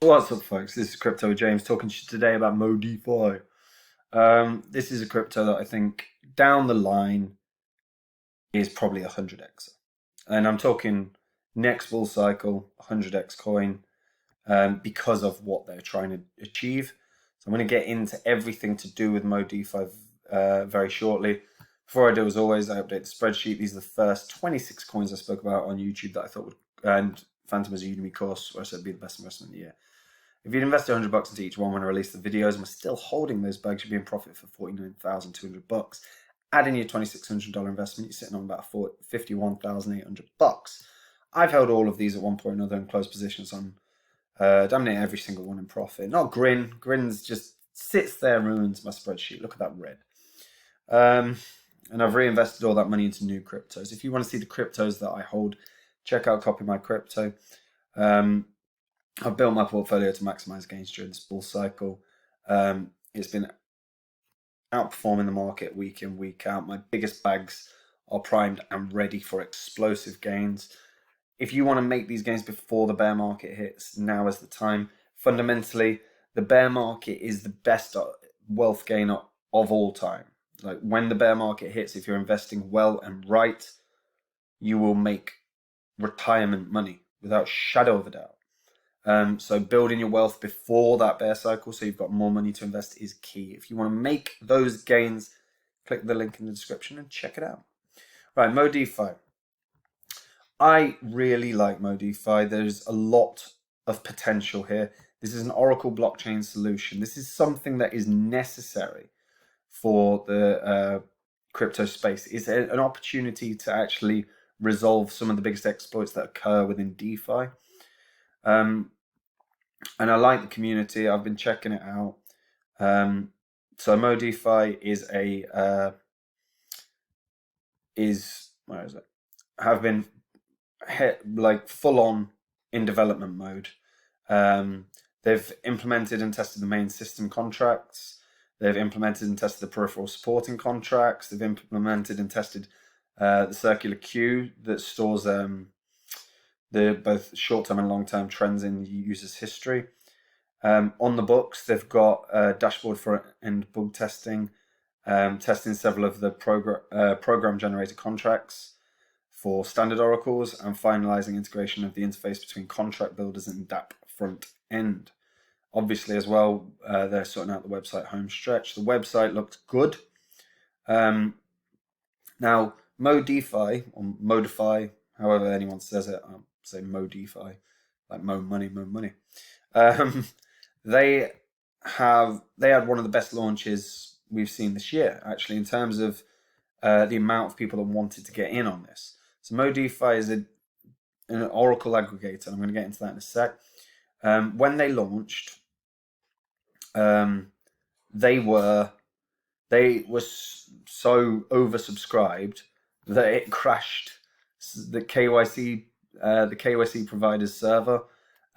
What's up, folks? This is Crypto James talking to you today about MoDeFi. This is a crypto that I think down the line is probably 100x. And I'm talking next bull cycle, 100x coin, because of what they're trying to achieve. So I'm going to get into everything to do with MoDeFi very shortly. Before I do, as always, I update the spreadsheet. These are the first 26 coins I spoke about on YouTube that I thought would, and Phantom is a Udemy course where I said would be the best investment of the year. If you'd invested $100 into each one when I release the videos and we're still holding those bags, you'd be in profit for $49,200. Adding your $2,600 investment, you're sitting on about $51,800. I've held all of these at one point or another in closed positions on damn near every single one in profit. Not Grin. Grin's just sits there and ruins my spreadsheet. Look at that red. And I've reinvested all that money into new cryptos. If you want to see the cryptos that I hold, check out Copy My Crypto. I've built my portfolio to maximize gains during this bull cycle. It's been outperforming the market week in, week out. My biggest bags are primed and ready for explosive gains. If you want to make these gains before the bear market hits, now is the time. Fundamentally, the bear market is the best wealth gainer of all time. Like when the bear market hits, if you're investing well and right, you will make retirement money without shadow of a doubt. So building your wealth before that bear cycle so you've got more money to invest is key. If you want to make those gains, click the link in the description and check it out. Right, MoDeFi. I really like MoDeFi. There's a lot of potential here. This is an Oracle blockchain solution. This is something that is necessary for the crypto space. It's an opportunity to actually resolve some of the biggest exploits that occur within DeFi. And I like the community. I've been checking it out. So MoDeFi where is it? Have been like full on in development mode. They've implemented and tested the main system contracts. They've implemented and tested the peripheral supporting contracts. They've implemented and tested the circular queue that stores the both short-term and long-term trends in the user's history. On the books, they've got a dashboard for end bug testing, testing several of the program-generated contracts for standard oracles, and finalizing integration of the interface between contract builders and dApp front end. Obviously, as well, they're sorting out the website home stretch. The website looks good. Now, MoDeFi, or MoDeFi, however anyone says it, I'll say MoDeFi, like Mo Money, Mo Money. They had one of the best launches we've seen this year, actually, in terms of the amount of people that wanted to get in on this. So MoDeFi is an Oracle aggregator. I'm going to get into that in a sec. When they launched, they were so oversubscribed that it crashed the KYC provider's server.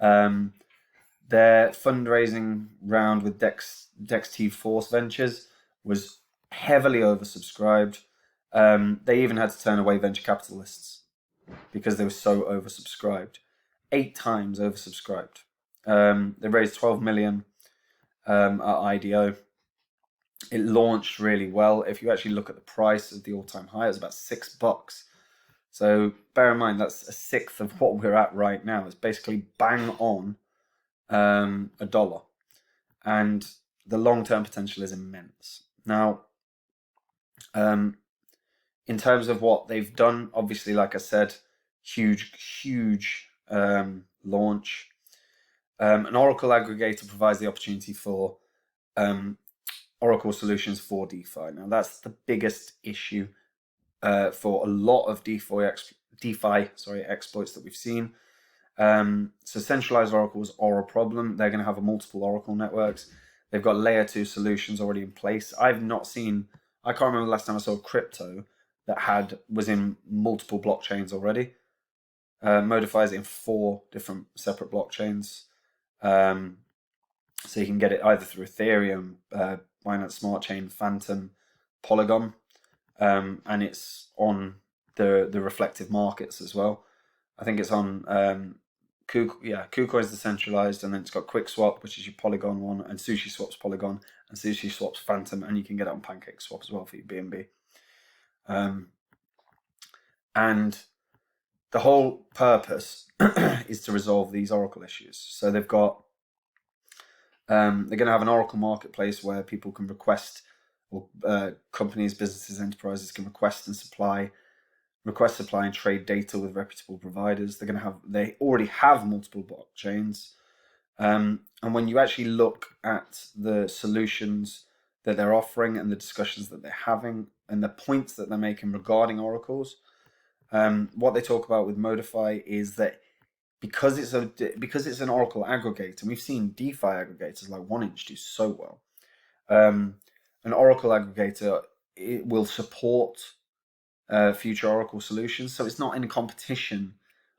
Their fundraising round with DexT Force Ventures was heavily oversubscribed. They even had to turn away venture capitalists because they were so oversubscribed. 8 times oversubscribed. They raised 12 million at IDO. It launched really well. If you actually look at the price of the all-time high, it was about $6. So bear in mind that's a sixth of what we're at right now. It's basically bang on $1, and the long-term potential is immense. Now, in terms of what they've done, obviously, like I said, huge launch. An Oracle aggregator provides the opportunity for Oracle solutions for DeFi. Now, that's the biggest issue for a lot of DeFi exploits that we've seen. So centralized oracles are a problem. They're going to have multiple Oracle networks. They've got layer 2 solutions already in place. I can't remember the last time I saw a crypto that was in multiple blockchains already. MoDeFi is in 4 different separate blockchains. So you can get it either through Ethereum, Binance Smart Chain, Phantom, Polygon, and it's on the reflective markets as well. I think it's on KuCoin's decentralized, and then it's got QuickSwap, which is your Polygon one, and SushiSwap's Polygon, and SushiSwap's Phantom, and you can get it on PancakeSwap as well for your BNB. And the whole purpose is to resolve these Oracle issues. So they've got they're going to have an Oracle marketplace where people can request, or companies, businesses, enterprises can request, supply, and trade data with reputable providers. They already have multiple blockchains. And when you actually look at the solutions that they're offering and the discussions that they're having and the points that they're making regarding oracles, what they talk about with Modify is that because it's an Oracle aggregator, and we've seen DeFi aggregators like 1inch do so well. An Oracle aggregator, it will support future Oracle solutions, so it's not in competition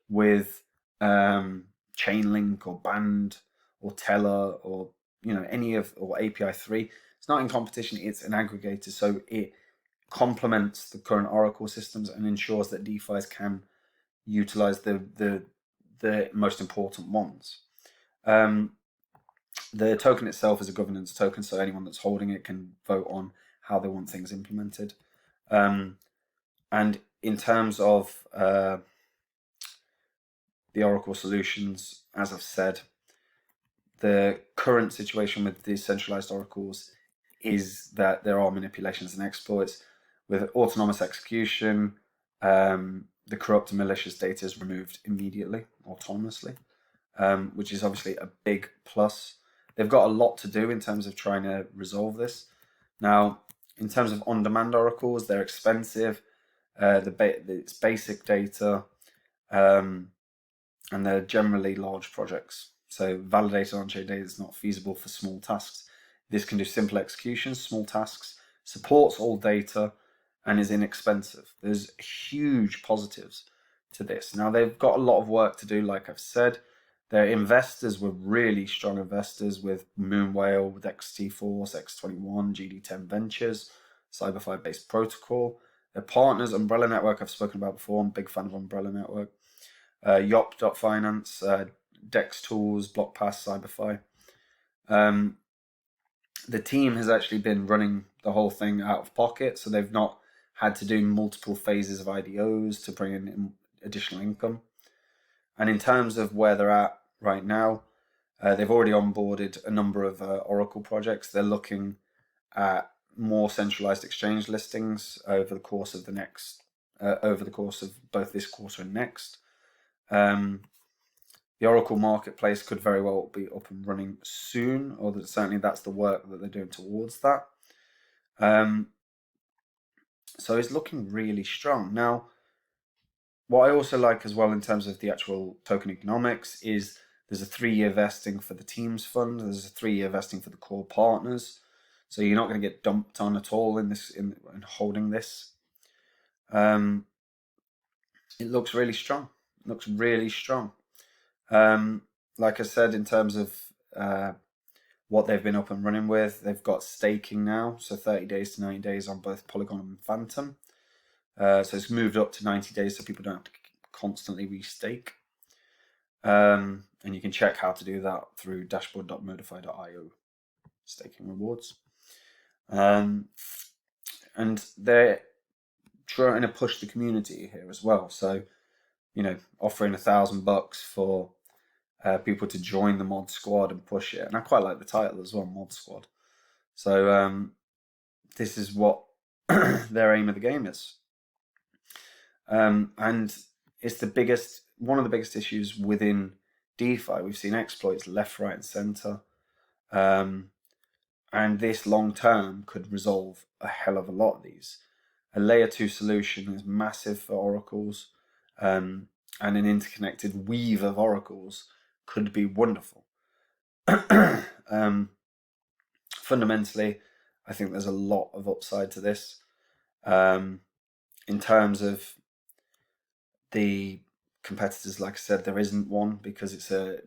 with Chainlink or Band or Teller or or API 3. It's not in competition. It's an aggregator, so it complements the current Oracle systems and ensures that DeFi's can utilize the most important ones. The token itself is a governance token, so anyone that's holding it can vote on how they want things implemented. And in terms of the Oracle solutions, as I've said, the current situation with decentralized oracles is that there are manipulations and exploits. With autonomous execution, the corrupt and malicious data is removed immediately, autonomously, which is obviously a big plus. They've got a lot to do in terms of trying to resolve this. Now, in terms of on-demand oracles, they're expensive. It's basic data, and they're generally large projects. So validated on-chain data is not feasible for small tasks. This can do simple executions, small tasks, supports all data, and is inexpensive. There's huge positives to this. Now, they've got a lot of work to do, like I've said. Their investors were really strong investors with Moonwhale, with XT Force, X21, GD10 Ventures, CyberFi-based protocol. Their partners, Umbrella Network, I've spoken about before. I'm a big fan of Umbrella Network. Yop.finance, Dex Tools, BlockPass, CyberFi. The team has actually been running the whole thing out of pocket, so they've not had to do multiple phases of IDOs to bring in additional income. And in terms of where they're at right now, they've already onboarded a number of Oracle projects. They're looking at more centralized exchange listings over the course of both this quarter and next. The Oracle marketplace could very well be up and running soon, or certainly that's the work that they're doing towards that. So it's looking really strong. Now, what I also like as well in terms of the actual token economics is there's a 3-year vesting for the team's fund. There's a 3-year vesting for the core partners. So you're not going to get dumped on at all in holding this. It looks really strong. Like I said, in terms of what they've been up and running with, they've got staking now, so 30 days to 90 days on both Polygon and Phantom. So it's moved up to 90 days so people don't have to constantly restake. And you can check how to do that through dashboard.modify.io, staking rewards. And they're trying to push the community here as well. So, offering $1,000 for people to join the mod squad and push it. And I quite like the title as well, mod squad. So this is what their aim of the game is. And it's one of the biggest issues within DeFi. We've seen exploits left, right, and center. And this long term could resolve a hell of a lot of these. A layer 2 solution is massive for oracles, and an interconnected weave of oracles could be wonderful. Fundamentally, I think there's a lot of upside to this. In terms of the competitors, like I said, there isn't one because it's an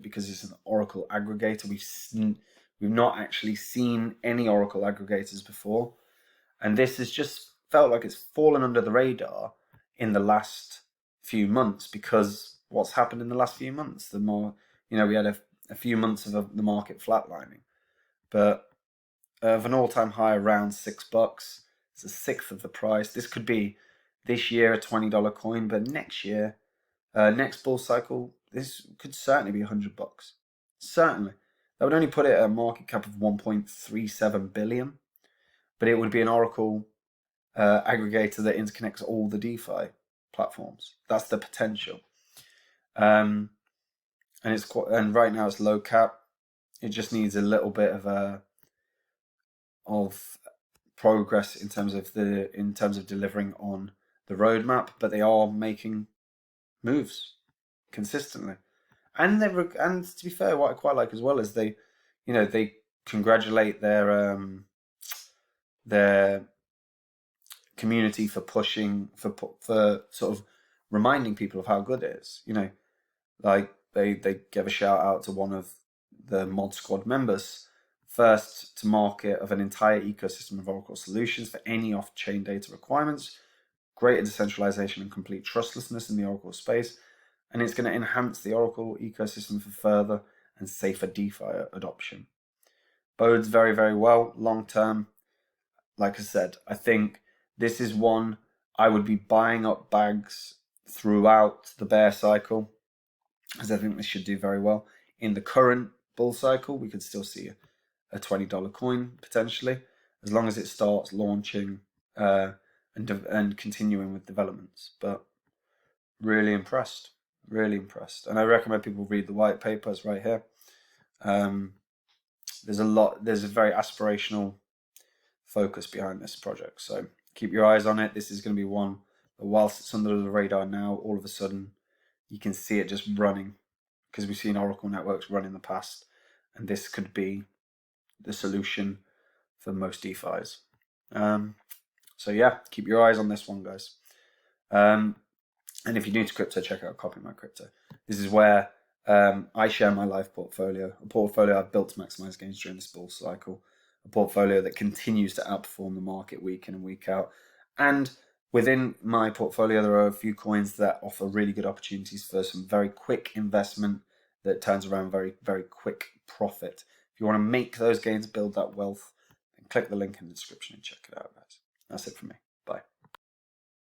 Oracle aggregator. We've not actually seen any Oracle aggregators before, and this has just felt like it's fallen under the radar in the last few months because what's happened in the last few months. The more, we had a few months of the market flatlining, but of an all-time high around $6, it's a sixth of the price. This could be this year a $20 coin, but next year, next bull cycle, this could certainly be $100. Certainly. That would only put it at a market cap of 1.37 billion, but it would be an Oracle aggregator that interconnects all the DeFi platforms. That's the potential. And and right now it's low cap. It just needs a little bit of progress in terms of delivering on the roadmap, but they are making moves consistently. And and to be fair, what I quite like as well is they congratulate their community for pushing for sort of reminding people of how good it is. Like they gave a shout out to one of the mod squad members, first to market of an entire ecosystem of Oracle solutions for any off-chain data requirements, greater decentralization and complete trustlessness in the Oracle space, and it's going to enhance the Oracle ecosystem for further and safer DeFi adoption. Bodes very, very well long term. Like I said, I think this is one I would be buying up bags throughout the bear cycle, because I think this should do very well. In the current bull cycle, we could still see a $20 coin potentially, as long as it starts launching and continuing with developments. But really impressed, and I recommend people read the white papers right here. There's a very aspirational focus behind this project, so keep your eyes on it. This is going to be one that, whilst it's under the radar now, all of a sudden you can see it just running, because we've seen Oracle networks run in the past, and this could be the solution for most DeFis. So yeah, keep your eyes on this one, guys. And if you're new to crypto, check out Copy My Crypto. This is where I share my live portfolio, a portfolio I've built to maximize gains during this bull cycle, a portfolio that continues to outperform the market week in and week out. And within my portfolio, there are a few coins that offer really good opportunities for some very quick investment that turns around very, very quick profit. If you want to make those gains, build that wealth, then click the link in the description and check it out, guys. That's it for me.